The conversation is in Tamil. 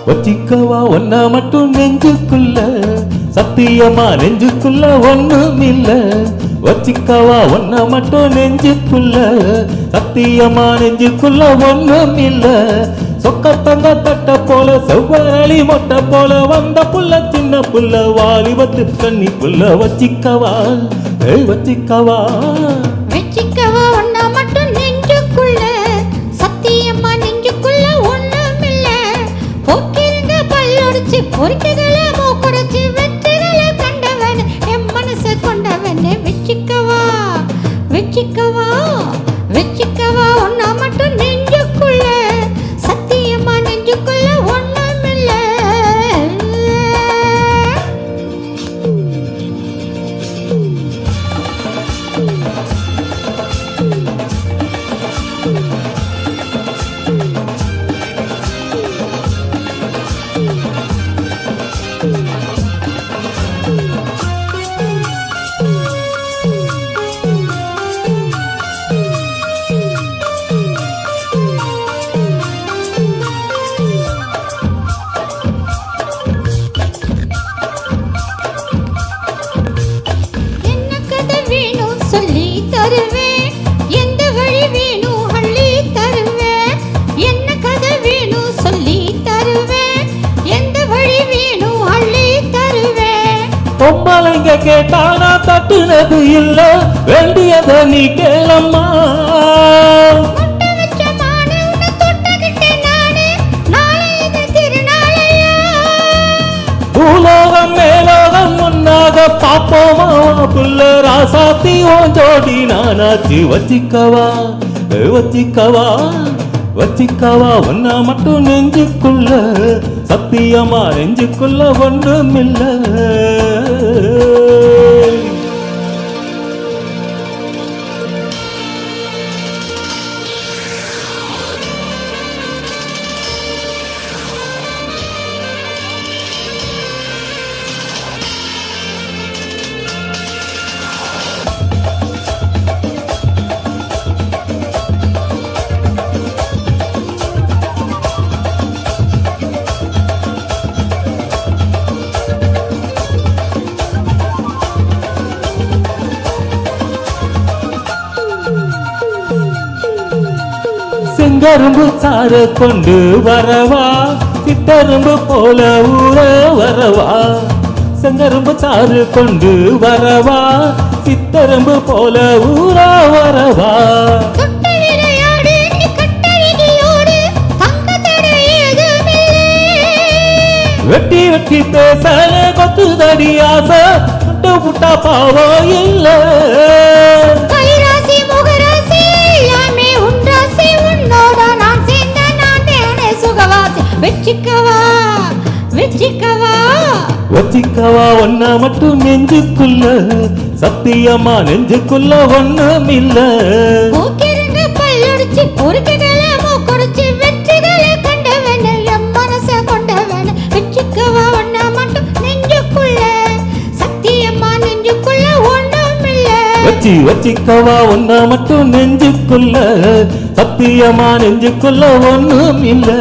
வச்சிக்கவா ஒன்ன மட்டும் நெஞ்சுக்குள்ள, சத்தியமா நெஞ்சுக்குள்ள ஒண்ணும் இல்ல. வச்சிக்கவா ஒன்ன மட்டும் நெஞ்சுக்குள்ள, சத்தியமா நெஞ்சுக்குள்ள ஒண்ணும் இல்ல. சொக்கத்தங்க தட்ட போல செவ்வரளி மொட்டை போல வந்த புள்ள சின்ன புள்ள வாலிபத்து கண்ணி புள்ள. வச்சிக்கவா வச்சிக்கவா வச்சிக்கவா ஒன்ன மட்டும் நெஞ்சுக்குள்ள, சத்தியமா நெஞ்சுக்குள்ள ஒண்ணும் இல்ல. போக்கிருங்க பல்லொடிச்சு பொறுக்குகளை மூக்குடைச்சு வெற்றிகளை கண்டவன் என் மனசை கொண்டவன். வச்சிக்கவா வச்சிக்கவா வச்சிக்கவா ஒன்ன மட்டும் நெஞ்சுக்குள்ள, சத்தியமா நெஞ்சுக்குள்ள ஒண்ணும் இல்ல. சொல்லி தருவேன், எந்த வழி வேணும் அள்ளி தருவேன். என்ன கதை வேணும் சொல்லி தருவேன், எந்த வழி வேணும் அள்ளி தருவேன். பொம்பளைங்க கேட்டானா தட்டுனது இல்ல, வேண்டியத நீ கேளம்மா. முட்டை வச்ச மானு உன்னை தொட்டுக்கிட்டேன் நானு, நாளை இது திருநாளையா. பூலோகம் மேலோகம் முன்னாக பாப்போமா புள்ள ராசாத்தி ஓன் ஜோடி நானாச்சு. வச்சிக்கவா வச்சிக்கவா வச்சிக்கவா ஒன்ன மட்டும் நெஞ்சுக்குள்ள, சத்தியமா நெஞ்சுக்குள்ள ஒண்ணும் இல்ல. செங்கரும்பு சாறு கொண்டு வரவா, சித்தரும்பு போல ஊற வரவா. செங்கரும்பு சாறு கொண்டு வரவா, சித்தரும்பு போல ஊற வரவா. தொட்டு விளையாடு நீ கட்டழகியோடு, தங்கத்தடை ஏதுமில்லை. வெட்டி வெட்டி பேசல கொத்துதடி ஆசை, விட்டு புட்டா பாவம் இல்ல. கைராசி முகராசி எல்லாமே உன்ராசி, உன்னோட நான் சேர்ந்த நான் தேனே சுகவாசி. வச்சிக்கவா வச்சிக்கவா வச்சிக்கவா ஒன்ன மட்டும் நெஞ்சுக்குள்ள, சத்தியமா நெஞ்சுக்குள்ள ஒண்ணும் இல்ல. போக்கிருங்க பல்லொடிச்சு பொறுக்குகளை மூக்குடைச்சு வெற்றிகளை கண்டவன் என் மனசை கொண்டவன். வச்சிக்கவா ஒன்ன மட்டும் நெஞ்சுக்குள்ள, சத்தியமா நெஞ்சுக்குள்ள ஒண்ணும் இல்ல. வச்சிக்கவா ஒன்ன மட்டும் நெஞ்சுக்குள்ள, சத்தியமா நெஞ்சுக்குள்ள ஒண்ணும் இல்ல.